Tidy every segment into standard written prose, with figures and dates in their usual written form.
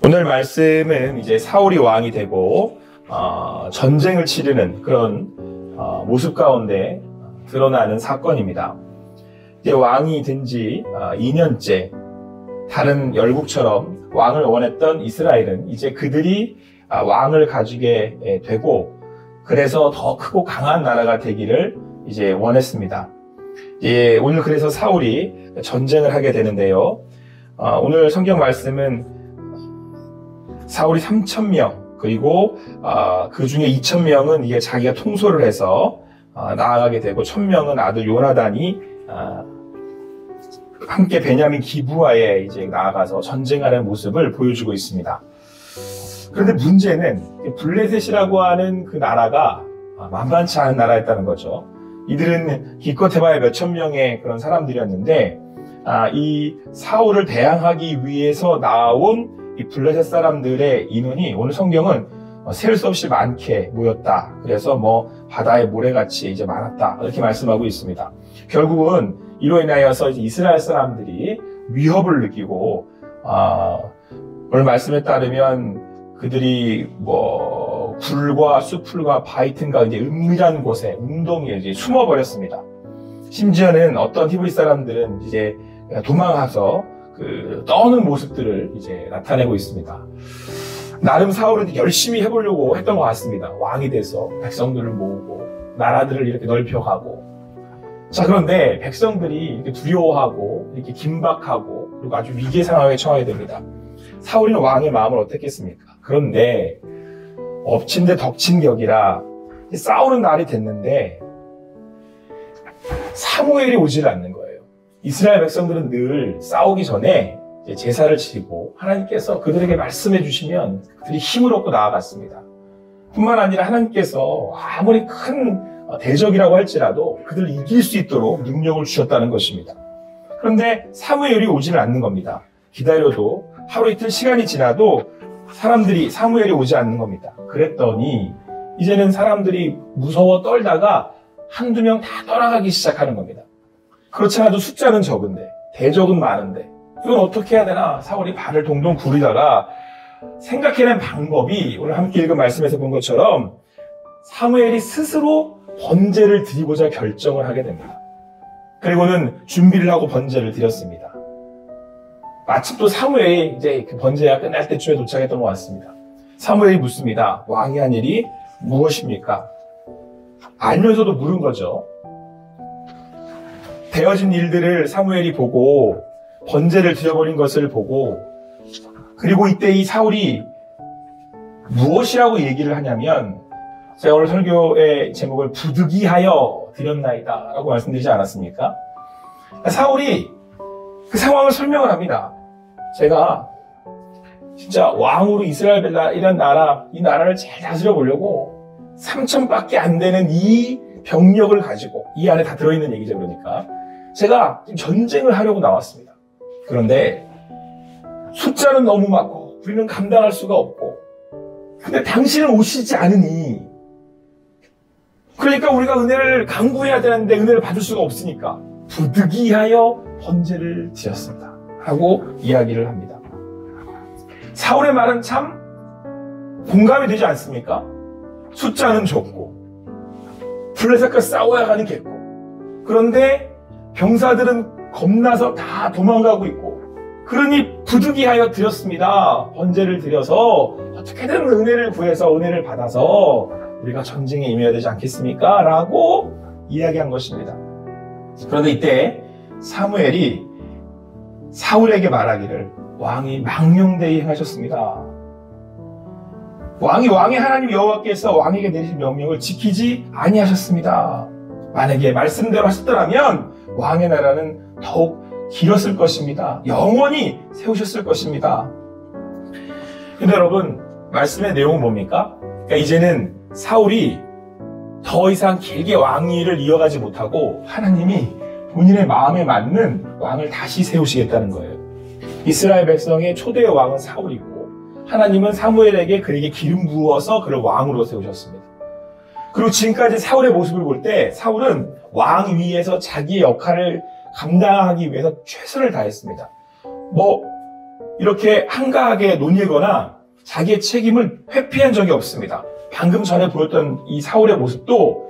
오늘 말씀은 이제 사울이 왕이 되고 전쟁을 치르는 그런 모습 가운데 드러나는 사건입니다. 이제 왕이 된 지 2년째 다른 열국처럼 왕을 원했던 이스라엘은 이제 그들이 왕을 가지게 되고 그래서 더 크고 강한 나라가 되기를 이제 원했습니다. 오늘 그래서 사울이 전쟁을 하게 되는데요. 오늘 성경 말씀은 사울이 3,000명 그리고 그 중에 2,000명은 이게 자기가 통솔을 해서 나아가게 되고 1,000명은 아들 요나단이 함께 베냐민 기브아에 이제 나아가서 전쟁하는 모습을 보여주고 있습니다. 그런데 문제는 블레셋이라고 하는 그 나라가 만만치 않은 나라였다는 거죠. 이들은 기껏 해봐야 몇천 명의 그런 사람들이었는데 이 사울을 대항하기 위해서 나온 이 블레셋 사람들의 인원이 오늘 성경은 셀 수 없이 많게 모였다. 그래서 바다의 모래같이 이제 많았다. 이렇게 말씀하고 있습니다. 결국은 이로 인하여서 이제 이스라엘 사람들이 위협을 느끼고 오늘 말씀에 따르면 그들이 굴과 수풀과 바위 틈과 이제 은밀한 곳에 웅덩이에 이제 숨어버렸습니다. 심지어는 어떤 히브리 사람들은 이제 도망가서 떠오는 모습들을 이제 나타내고 있습니다. 나름 사울은 열심히 해보려고 했던 것 같습니다. 왕이 돼서 백성들을 모으고 나라들을 이렇게 넓혀가고. 자, 그런데 백성들이 이렇게 두려워하고 이렇게 긴박하고 그리고 아주 위기의 상황에 처하게 됩니다. 사울이는 왕의 마음을 어떻겠습니까? 그런데 엎친 데 덕친 격이라 싸우는 날이 됐는데 사무엘이 오질 않는 거예요. 이스라엘 백성들은 늘 싸우기 전에 제사를 지고 하나님께서 그들에게 말씀해 주시면 그들이 힘을 얻고 나아갔습니다. 뿐만 아니라 하나님께서 아무리 큰 대적이라고 할지라도 그들을 이길 수 있도록 능력을 주셨다는 것입니다. 그런데 사무엘이 오지는 않는 겁니다. 기다려도 하루 이틀 시간이 지나도 사무엘이 오지 않는 겁니다. 그랬더니 이제는 사람들이 무서워 떨다가 한두 명 다 떠나가기 시작하는 겁니다. 그렇지 않아도 숫자는 적은데 대적은 많은데 이건 어떻게 해야 되나 사울이 발을 동동 구르다가 생각해낸 방법이 오늘 함께 읽은 말씀에서 본 것처럼 사무엘이 스스로 번제를 드리고자 결정을 하게 됩니다. 그리고는 준비를 하고 번제를 드렸습니다. 마침 또 사무엘이 이제 그 번제가 끝날 때쯤에 도착했던 것 같습니다. 사무엘이 묻습니다. 왕이 한 일이 무엇입니까? 알면서도 물은 거죠. 되어진 일들을 사무엘이 보고 번제를 드려버린 것을 보고 그리고 이때 이 사울이 무엇이라고 얘기를 하냐면 제가 오늘 설교의 제목을 부득이하여 드렸나이다 라고 말씀드리지 않았습니까? 사울이 그 상황을 설명을 합니다. 제가 진짜 왕으로 이스라엘이라는 나라, 이 나라를 잘 다스려 보려고 3,000밖에 안 되는 이 병력을 가지고 이 안에 다 들어있는 얘기죠. 그러니까 제가 전쟁을 하려고 나왔습니다. 그런데 숫자는 너무 많고 우리는 감당할 수가 없고 근데 당신은 오시지 않으니 그러니까 우리가 은혜를 강구해야 되는데 은혜를 받을 수가 없으니까 부득이하여 번제를 드렸습니다. 하고 이야기를 합니다. 사울의 말은 참 공감이 되지 않습니까? 숫자는 적고 블레셋과 싸워야 하는 겠고 그런데 병사들은 겁나서 다 도망가고 있고 그러니 부득이하여 드렸습니다. 번제를 드려서 어떻게든 은혜를 구해서 은혜를 받아서 우리가 전쟁에 임해야 되지 않겠습니까? 라고 이야기한 것입니다. 그런데 이때 사무엘이 사울에게 말하기를 왕이 망령되이 행하셨습니다. 왕이 하나님 여호와께서 왕에게 내리신 명령을 지키지 아니하셨습니다. 만약에 말씀대로 하셨더라면 왕의 나라는 더욱 길었을 것입니다. 영원히 세우셨을 것입니다. 근데 여러분 말씀의 내용은 뭡니까? 그러니까 이제는 사울이 더 이상 길게 왕위를 이어가지 못하고 하나님이 본인의 마음에 맞는 왕을 다시 세우시겠다는 거예요. 이스라엘 백성의 초대의 왕은 사울이고 하나님은 사무엘에게 그에게 기름 부어서 그를 왕으로 세우셨습니다. 그리고 지금까지 사울의 모습을 볼 때 사울은 왕 위에서 자기의 역할을 감당하기 위해서 최선을 다했습니다. 이렇게 한가하게 논의거나 자기의 책임을 회피한 적이 없습니다. 방금 전에 보였던 이 사울의 모습도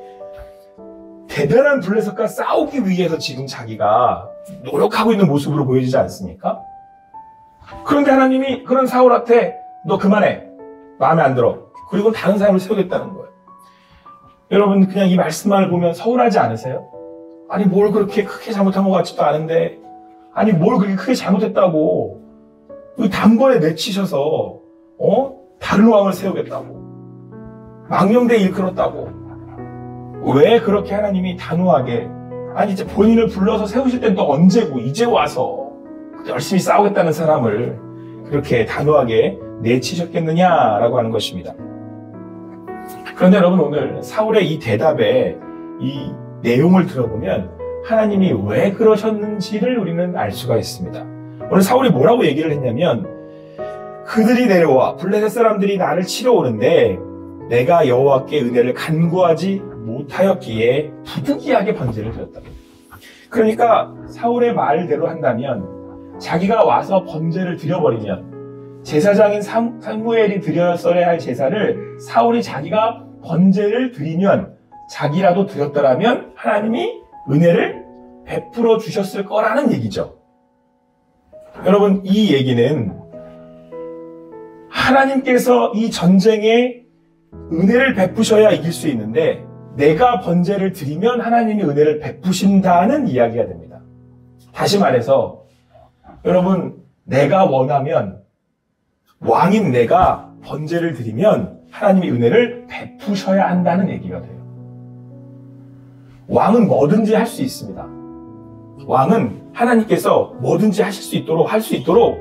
대단한 블레셋과 싸우기 위해서 지금 자기가 노력하고 있는 모습으로 보여지지 않습니까? 그런데 하나님이 그런 사울한테 너 그만해. 마음에 안 들어. 그리고 다른 사람을 세우겠다는 거예요. 여러분 그냥 이 말씀만을 보면 서운하지 않으세요? 아니 뭘 그렇게 크게 잘못한 것 같지도 않은데 아니 뭘 그렇게 크게 잘못했다고 단번에 내치셔서 다른 왕을 세우겠다고 망령되이 일컬었다고 왜 그렇게 하나님이 단호하게 아니 이제 본인을 불러서 세우실 땐 또 언제고 이제 와서 열심히 싸우겠다는 사람을 그렇게 단호하게 내치셨겠느냐라고 하는 것입니다. 그런데 여러분 오늘 사울의 이 대답에 이 내용을 들어보면 하나님이 왜 그러셨는지를 우리는 알 수가 있습니다. 오늘 사울이 뭐라고 얘기를 했냐면 그들이 내려와 블레셋 사람들이 나를 치러 오는데 내가 여호와께 은혜를 간구하지 못하였기에 부득이하게 번제를 드렸다고. 그러니까 사울의 말대로 한다면 자기가 와서 번제를 드려버리면 제사장인 사무엘이 드렸어야 할 제사를 사울이 자기가 번제를 드리면 자기라도 드렸더라면 하나님이 은혜를 베풀어 주셨을 거라는 얘기죠. 여러분 이 얘기는 하나님께서 이 전쟁에 은혜를 베푸셔야 이길 수 있는데 내가 번제를 드리면 하나님이 은혜를 베푸신다는 이야기가 됩니다. 다시 말해서 여러분 내가 원하면 왕인 내가 번제를 드리면 하나님이 은혜를 베푸셔야 한다는 얘기가 돼요. 왕은 뭐든지 할 수 있습니다. 왕은 하나님께서 뭐든지 하실 수 있도록 할 수 있도록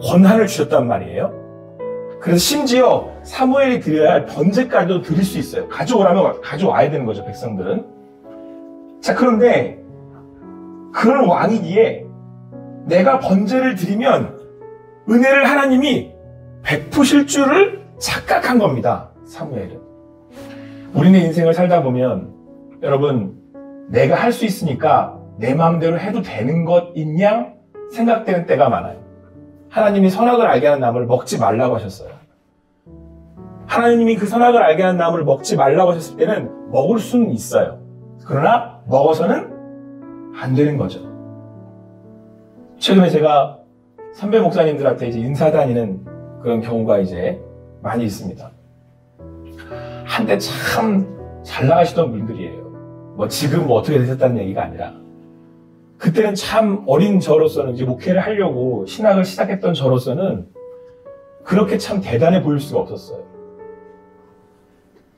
권한을 주셨단 말이에요. 그래서 심지어 사무엘이 드려야 할 번제까지도 드릴 수 있어요. 가져오라면 가져와야 되는 거죠, 백성들은. 자, 그런데 그런 왕이기에 내가 번제를 드리면 은혜를 하나님이 베푸실 줄을 착각한 겁니다, 사무엘은. 우리는 인생을 살다 보면 여러분 내가 할 수 있으니까 내 마음대로 해도 되는 것인 양 생각되는 때가 많아요. 하나님이 선악을 알게 하는 나무를 먹지 말라고 하셨어요. 하나님이 그 선악을 알게 하는 나무를 먹지 말라고 하셨을 때는 먹을 수는 있어요. 그러나 먹어서는 안 되는 거죠. 최근에 제가 선배 목사님들한테 이제 인사 다니는 그런 경우가 이제 많이 있습니다. 한때 참 잘 나가시던 분들이에요. 뭐 지금 뭐 어떻게 되셨다는 얘기가 아니라 그때는 참 어린 저로서는 이제 목회를 하려고 신학을 시작했던 저로서는 그렇게 참 대단해 보일 수가 없었어요.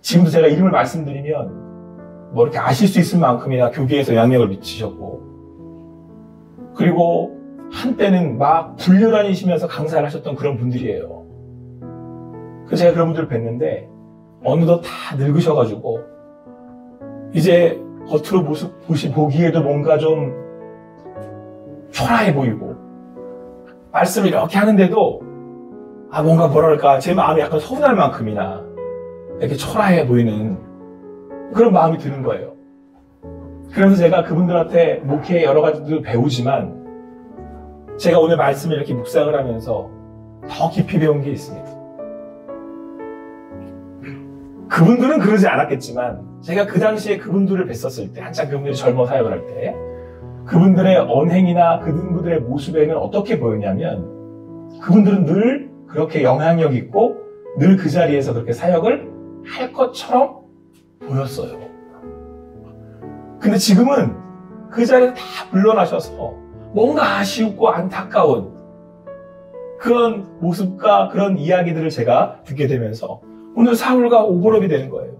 지금도 제가 이름을 말씀드리면 뭐 이렇게 아실 수 있을 만큼이나 교계에서 영향력을 미치셨고 그리고 한때는 막 불려다니시면서 강사를 하셨던 그런 분들이에요. 그래서 제가 그런 분들을 뵀는데 어느덧 다 늙으셔가지고 이제 겉으로 모습 보기에도 뭔가 좀 초라해 보이고 말씀을 이렇게 하는데도 뭔가 뭐랄까 제 마음이 약간 서운할 만큼이나 이렇게 초라해 보이는 그런 마음이 드는 거예요. 그래서 제가 그분들한테 목회 여러 가지도 배우지만 제가 오늘 말씀을 이렇게 묵상을 하면서 더 깊이 배운 게 있습니다. 그분들은 그러지 않았겠지만 제가 그 당시에 그분들을 뵀었을 때 한참 그분들이 젊어 사역을 할 때 그분들의 언행이나 그분들의 모습에는 어떻게 보였냐면 그분들은 늘 그렇게 영향력 있고 늘 그 자리에서 그렇게 사역을 할 것처럼 보였어요. 근데 지금은 그 자리에 다 물러나셔서 뭔가 아쉬웠고 안타까운 그런 모습과 그런 이야기들을 제가 듣게 되면서 오늘 사울과 오버랩이 되는 거예요.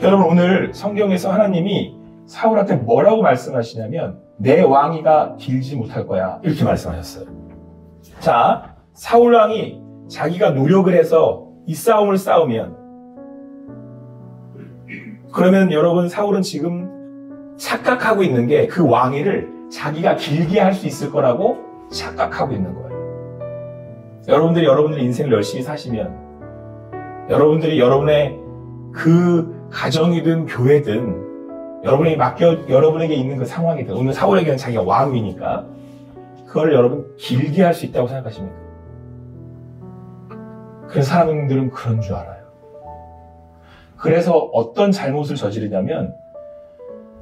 여러분 오늘 성경에서 하나님이 사울한테 뭐라고 말씀하시냐면 내 왕위가 길지 못할 거야 이렇게 말씀하셨어요. 자, 사울 왕이 자기가 노력을 해서 이 싸움을 싸우면 그러면 여러분 사울은 지금 착각하고 있는 게 그 왕위를 자기가 길게 할 수 있을 거라고 착각하고 있는 거예요. 여러분들이 여러분들의 인생을 열심히 사시면 여러분들이 여러분의 그 가정이든 교회든 여러분에게 있는 그 상황이든 오늘 사울에게는 자기가 왕위니까 그걸 여러분 길게 할 수 있다고 생각하십니까? 그래서 사람들은 그런 줄 알아요. 그래서 어떤 잘못을 저지르냐면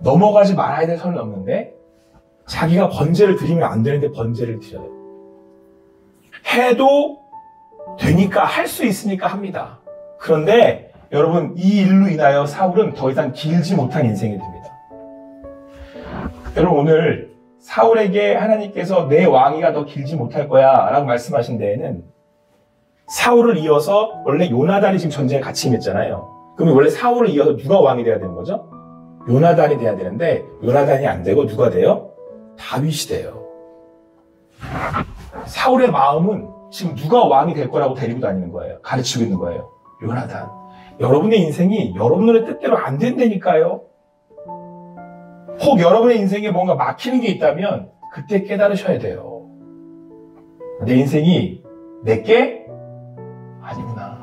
넘어가지 말아야 될 선을 넘는데 자기가 번제를 드리면 안 되는데 번제를 드려요. 해도 되니까 할 수 있으니까 합니다. 그런데 여러분 이 일로 인하여 사울은 더 이상 길지 못한 인생이 됩니다. 여러분 오늘 사울에게 하나님께서 내 왕위가 더 길지 못할 거야 라고 말씀하신 데에는 사울을 이어서 원래 요나단이 지금 전쟁에 같이 임했잖아요. 그러면 원래 사울을 이어서 누가 왕이 돼야 되는 거죠? 요나단이 돼야 되는데 요나단이 안 되고 누가 돼요? 다윗이 돼요. 사울의 마음은 지금 누가 왕이 될 거라고 데리고 다니는 거예요. 가르치고 있는 거예요. 요나단. 여러분의 인생이 여러분의 뜻대로 안 된다니까요. 혹 여러분의 인생에 뭔가 막히는 게 있다면 그때 깨달으셔야 돼요. 내 인생이 내게 아니구나.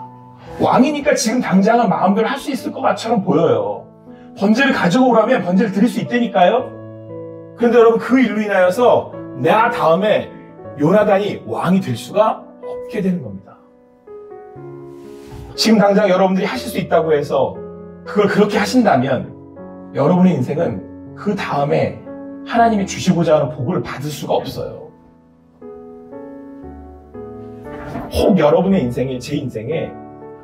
왕이니까 지금 당장은 마음대로 할 수 있을 것처럼 보여요. 번제를 가지고 오라면 번제를 드릴 수 있다니까요. 그런데 여러분 그 일로 인하여서 나 다음에 요나단이 왕이 될 수가 없게 되는 겁니다. 지금 당장 여러분들이 하실 수 있다고 해서 그걸 그렇게 하신다면 여러분의 인생은 그 다음에 하나님이 주시고자 하는 복을 받을 수가 없어요. 혹 여러분의 인생에, 제 인생에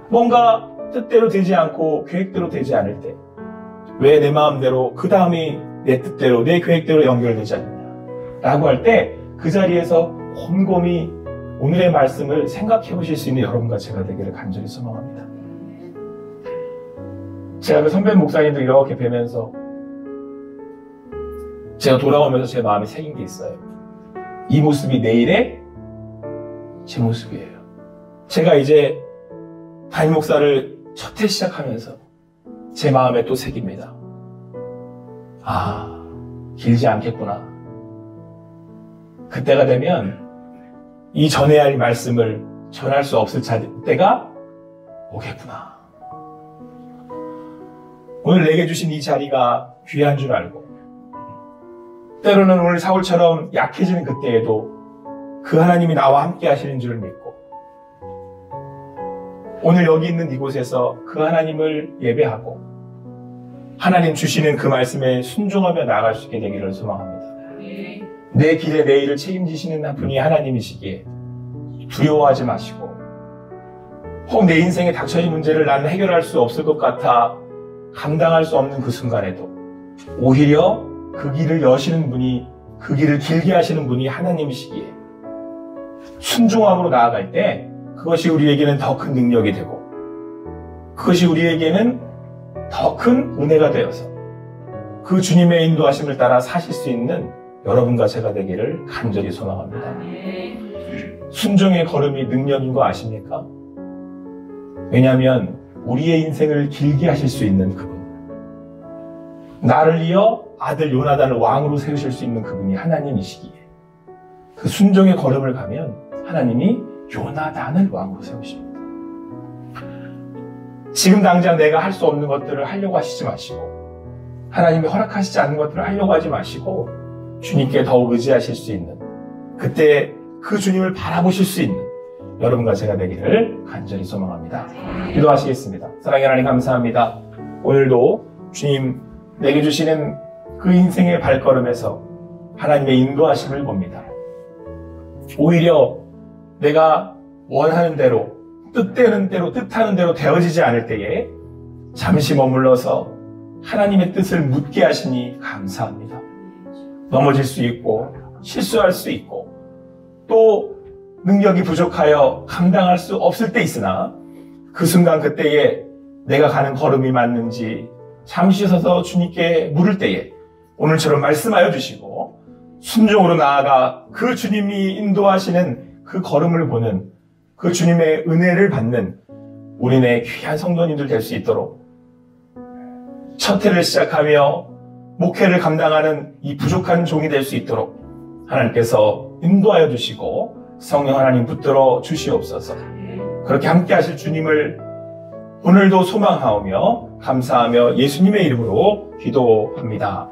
뭔가 뜻대로 되지 않고 계획대로 되지 않을 때 왜 내 마음대로 그 다음이 내 뜻대로 내 계획대로 연결되지 않느냐 라고 할 때 그 자리에서 곰곰이 오늘의 말씀을 생각해 보실 수 있는 여러분과 제가 되기를 간절히 소망합니다. 제가 그 선배 목사님들 이렇게 뵈면서 제가 돌아오면서 제 마음에 새긴 게 있어요. 이 모습이 내일의 제 모습이에요. 제가 이제 담임 목사를 첫 해 시작하면서 제 마음에 또 새깁니다. 아, 길지 않겠구나. 그때가 되면 이 전해야 할 말씀을 전할 수 없을 때가 오겠구나. 오늘 내게 주신 이 자리가 귀한 줄 알고 때로는 오늘 사울처럼 약해지는 그때에도 그 하나님이 나와 함께 하시는 줄을 믿고 오늘 여기 있는 이곳에서 그 하나님을 예배하고 하나님 주시는 그 말씀에 순종하며 나아갈 수 있게 되기를 소망합니다. 내 길에 내 일을 책임지시는 분이 하나님이시기에 두려워하지 마시고 혹 내 인생에 닥쳐진 문제를 나는 해결할 수 없을 것 같아 감당할 수 없는 그 순간에도 오히려 그 길을 여시는 분이 그 길을 길게 하시는 분이 하나님이시기에 순종함으로 나아갈 때 그것이 우리에게는 더 큰 능력이 되고 그것이 우리에게는 더 큰 은혜가 되어서 그 주님의 인도하심을 따라 사실 수 있는 여러분과 제가 되기를 간절히 소망합니다. 순종의 걸음이 능력인 거 아십니까? 왜냐하면 우리의 인생을 길게 하실 수 있는 그분, 나를 이어 아들 요나단을 왕으로 세우실 수 있는 그분이 하나님이시기에 그 순종의 걸음을 가면 하나님이 요나단을 왕으로 세우십니다. 지금 당장 내가 할 수 없는 것들을 하려고 하시지 마시고 하나님이 허락하시지 않는 것들을 하려고 하지 마시고 주님께 더욱 의지하실 수 있는 그때 그 주님을 바라보실 수 있는 여러분과 제가 되기를 간절히 소망합니다. 기도하시겠습니다. 사랑의 하나님 감사합니다. 오늘도 주님 내게 주시는 그 인생의 발걸음에서 하나님의 인도하심을 봅니다. 오히려 내가 원하는 대로 뜻되는 대로 뜻하는 대로 되어지지 않을 때에 잠시 머물러서 하나님의 뜻을 묻게 하시니 감사합니다. 넘어질 수 있고 실수할 수 있고 또 능력이 부족하여 감당할 수 없을 때 있으나 그 순간 그때에 내가 가는 걸음이 맞는지 잠시 서서 주님께 물을 때에 오늘처럼 말씀하여 주시고 순종으로 나아가 그 주님이 인도하시는 그 걸음을 보는 그 주님의 은혜를 받는 우리네 귀한 성도님들 될 수 있도록 첫 해를 시작하며 목회를 감당하는 이 부족한 종이 될 수 있도록 하나님께서 인도하여 주시고 성령 하나님 붙들어 주시옵소서. 그렇게 함께 하실 주님을 오늘도 소망하오며 감사하며 예수님의 이름으로 기도합니다.